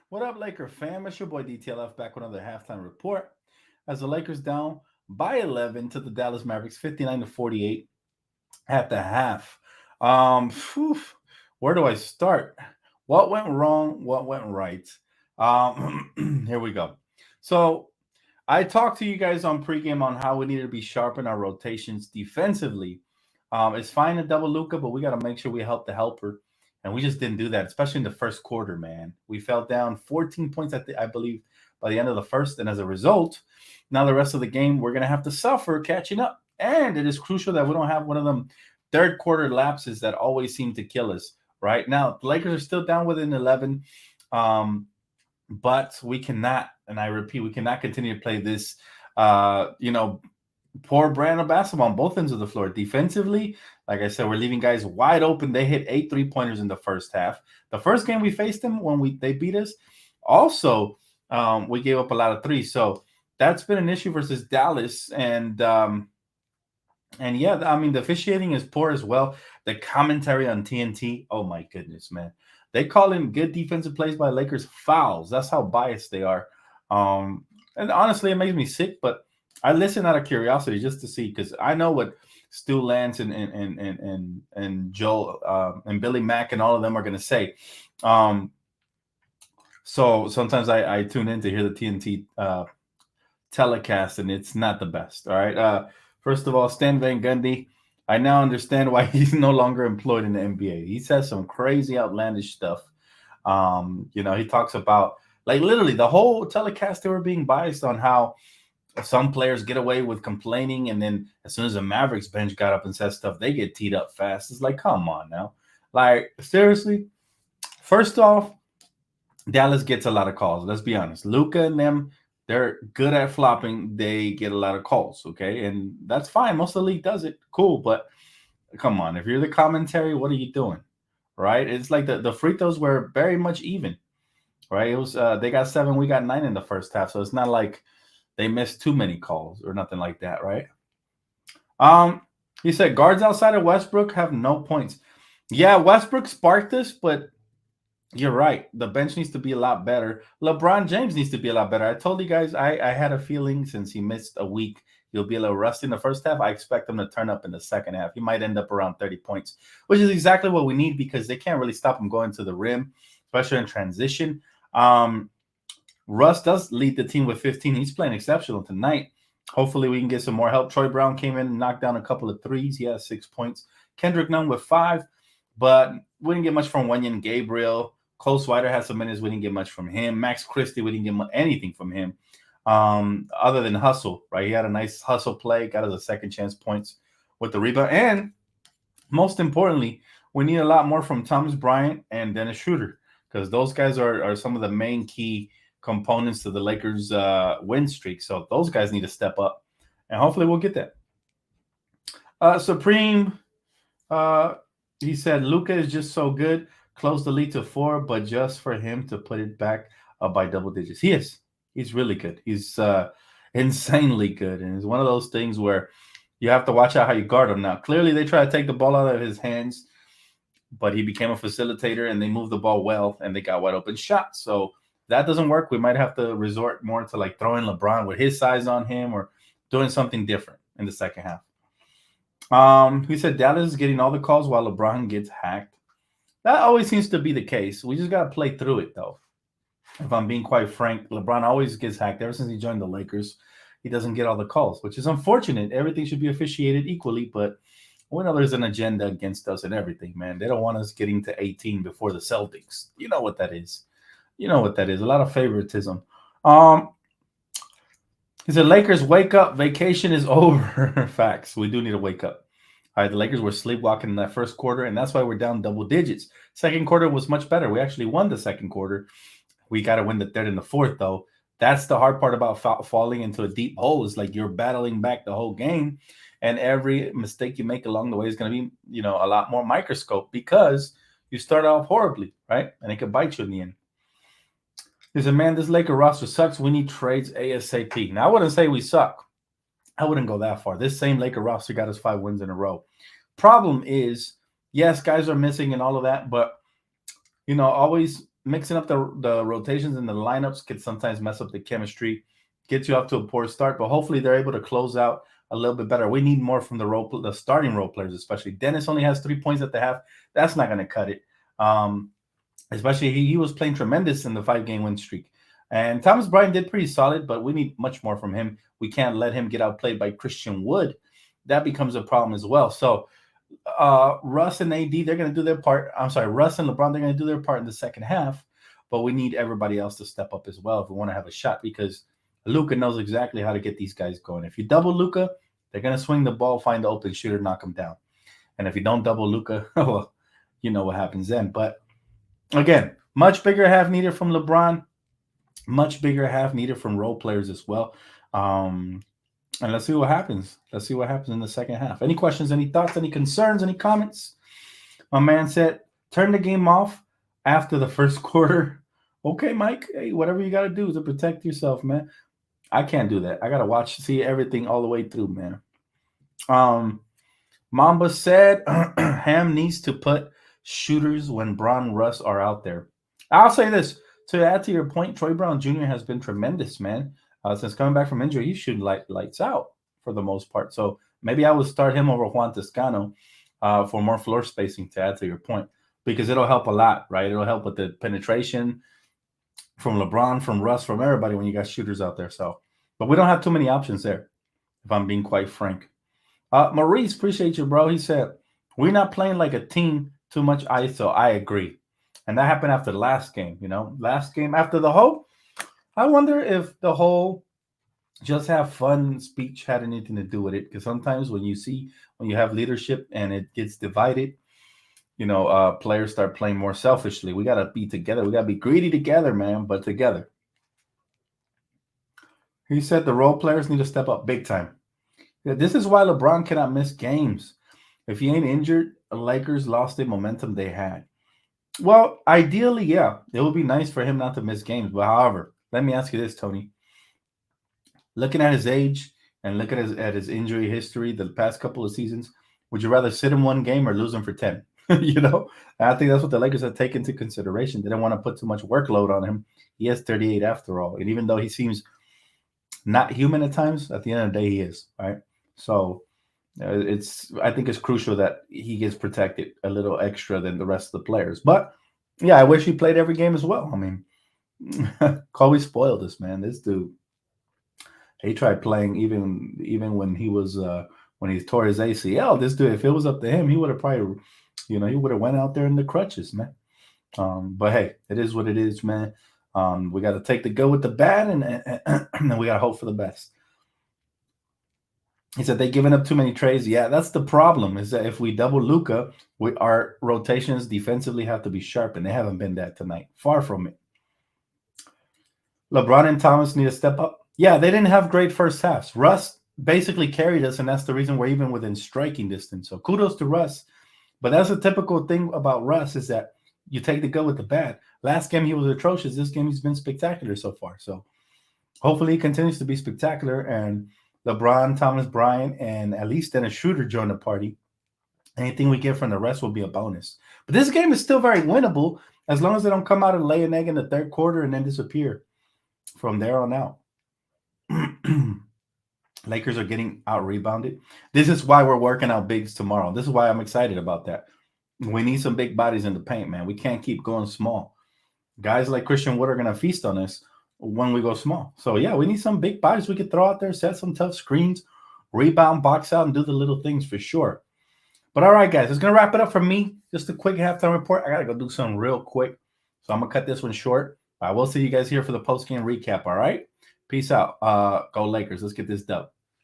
What up, Laker fam? It's your boy DTLF back with another halftime report. As the Lakers down by 11 to the Dallas Mavericks, 59-48 at the half. Phew, where do I start? What went wrong? What went right? Here we go. So I talked to you guys on pregame on how we needed to be sharp in our rotations defensively. It's fine to double Luca, but we got to make sure we help the helper. And we just didn't do that, especially in the first quarter, man. We fell down 14 points, I believe, by the end of the first. And as a result, now the rest of the game, we're going to have to suffer catching up. And it is crucial that we don't have one of them third quarter lapses that always seem to kill us. Right now, the Lakers are still down within 11. But we cannot, and I repeat, we cannot continue to play this, poor brand of basketball on both ends of the floor. Defensively, like I said, we're leaving guys wide open. They hit 8 3-pointers in the first half. The first game we faced them when they beat us, also we gave up a lot of threes. So that's been an issue versus Dallas, and yeah, I mean the officiating is poor as well. The commentary on TNT, oh my goodness, man. They call in good defensive plays by Lakers fouls. That's how biased they are. And honestly, it makes me sick, but I listen out of curiosity just to see because I know what Stu Lance and Joel and Billy Mack and all of them are going to say. So sometimes I tune in to hear the TNT telecast, and it's not the best. All right. First of all, Stan Van Gundy. I now understand why he's no longer employed in the NBA. He says some crazy, outlandish stuff. He talks about like literally the whole telecast. They were being biased on how some players get away with complaining, and then as soon as the Mavericks bench got up and said stuff, they get teed up fast. It's like, come on now, like seriously. First off, Dallas gets a lot of calls. Let's be honest. Luca and them, they're good at flopping. They get a lot of calls, okay? And that's fine. Most of the league does it. Cool. But come on. If you're the commentary, what are you doing? Right? It's like the free throws were very much even, right? It was they got 7, we got 9 in the first half. So it's not like they missed too many calls or nothing like that, right? He said guards outside of Westbrook have no points. Yeah, Westbrook sparked this, but you're right. The bench needs to be a lot better. LeBron James needs to be a lot better. I told you guys I had a feeling since he missed a week, he'll be a little rusty in the first half. I expect him to turn up in the second half. He might end up around 30 points, which is exactly what we need because they can't really stop him going to the rim, especially in transition. Russ does lead the team with 15. He's playing exceptional tonight. Hopefully we can get some more help. Troy Brown came in and knocked down a couple of threes. He has 6 points. Kendrick Nunn with 5, but we didn't get much from Wenyen Gabriel. Cole Swider had some minutes. We didn't get much from him. Max Christie, we didn't get anything from him other than hustle, right? He had a nice hustle play, got us a second chance points with the rebound. And most importantly, we need a lot more from Thomas Bryant and Dennis Schroeder because those guys are some of the main key components to the Lakers' win streak. So those guys need to step up, and hopefully we'll get that. Supreme, he said, Luca is just so good. Close the lead to 4, but just for him to put it back up by double digits. He is. He's really good. He's insanely good. And it's one of those things where you have to watch out how you guard him. Now, clearly they try to take the ball out of his hands, but he became a facilitator and they moved the ball well and they got wide open shots. So that doesn't work. We might have to resort more to like throwing LeBron with his size on him or doing something different in the second half. He said Dallas is getting all the calls while LeBron gets hacked. That always seems to be the case. We just got to play through it, though. If I'm being quite frank, LeBron always gets hacked. Ever since he joined the Lakers, he doesn't get all the calls, which is unfortunate. Everything should be officiated equally, but we know there's an agenda against us and everything, man. They don't want us getting to 18 before the Celtics. You know what that is. You know what that is. A lot of favoritism. He said, Lakers, wake up. Vacation is over. Facts. We do need to wake up. All right, the Lakers were sleepwalking in that first quarter, and that's why we're down double digits. Second quarter was much better. We actually won the second quarter. We got to win the third and the fourth, though. That's the hard part about falling into a deep hole is like you're battling back the whole game, and every mistake you make along the way is going to be, a lot more microscope because you start off horribly, right? And it could bite you in the end. He said, man, this Laker roster sucks. We need trades ASAP. Now, I wouldn't say we suck. I wouldn't go that far. This same Laker roster got us 5 wins in a row. Problem is, yes, guys are missing and all of that, but, always mixing up the rotations and the lineups could sometimes mess up the chemistry, get you off to a poor start. But hopefully they're able to close out a little bit better. We need more from the starting role players, especially Dennis only has 3 points at the half. That's not going to cut it. Especially he was playing tremendous in the 5-game win streak. And Thomas Bryant did pretty solid, but we need much more from him. We can't let him get outplayed by Christian Wood. That becomes a problem as well. So Russ and AD, they're going to do their part. I'm sorry, Russ and LeBron, they're going to do their part in the second half. But we need everybody else to step up as well if we want to have a shot, because Luka knows exactly how to get these guys going. If you double Luka, they're going to swing the ball, find the open shooter, knock him down. And if you don't double Luka, well, you know what happens then. But again, much bigger half needed from LeBron, much bigger half needed from role players as well. And let's see what happens. Let's see what happens in the second half. Any questions, any thoughts, any concerns, any comments? My man said, turn the game off after the first quarter. Okay, Mike. Hey, whatever you got to do to protect yourself, man. I can't do that. I got to see everything all the way through, man. Mamba said, Ham needs to put shooters when Braun Russ are out there. I'll say this. To add to your point, Troy Brown Jr. has been tremendous, man. Since coming back from injury, he's shooting lights out for the most part. So maybe I would start him over Juan Toscano for more floor spacing, to add to your point, because it'll help a lot, right? It'll help with the penetration from LeBron, from Russ, from everybody when you got shooters out there. So, but we don't have too many options there, if I'm being quite frank. Maurice, appreciate you, bro. He said, we're not playing like a team, too much ISO. I agree. And that happened after the last game, last game after the whole. I wonder if the whole just have fun speech had anything to do with it. Because sometimes when you have leadership and it gets divided, players start playing more selfishly. We got to be together. We got to be greedy together, man, but together. He said the role players need to step up big time. Yeah, this is why LeBron cannot miss games. If he ain't injured, the Lakers lost the momentum they had. Well, ideally, yeah, it would be nice for him not to miss games. But however, let me ask you this, Tony. Looking at his age and looking at his injury history the past couple of seasons, would you rather sit in one game or lose him for 10? I think that's what the Lakers have taken into consideration. They don't want to put too much workload on him. He has 38 after all. And even though he seems not human at times, at the end of the day, he is, right? So I think it's crucial that he gets protected a little extra than the rest of the players. But yeah, I wish he played every game as well. I mean, Kobe spoiled us, man. This dude, he tried playing even when he was when he tore his ACL. This dude, if it was up to him, he would have probably, he would have went out there in the crutches, man. But hey, it is what it is, man. We got to take the good with the bad, and we got to hope for the best. He said they're giving up too many trades. Yeah, that's the problem, is that if we double Luka, our rotations defensively have to be sharp, and they haven't been that tonight. Far from it. LeBron and Thomas need to step up. Yeah, they didn't have great first halves. Russ basically carried us, and that's the reason we're even within striking distance. So kudos to Russ. But that's a typical thing about Russ, is that you take the good with the bad. Last game he was atrocious. This game he's been spectacular so far. So hopefully he continues to be spectacular, and LeBron, Thomas Bryant, and at least then a shooter join the party. Anything we get from the rest will be a bonus. But this game is still very winnable as long as they don't come out and lay an egg in the third quarter and then disappear from there on out. Lakers are getting out-rebounded. This is why we're working out bigs tomorrow. This is why I'm excited about that. We need some big bodies in the paint, man. We can't keep going small. Guys like Christian Wood are going to feast on us when we go small. So, yeah, we need some big bodies we could throw out there, set some tough screens, rebound, box out, and do the little things for sure. But, all right, guys, it's going to wrap it up for me. Just a quick halftime report. I got to go do something real quick. So I'm going to cut this one short. I will see you guys here for the post-game recap, all right? Peace out. Go Lakers. Let's get this dub.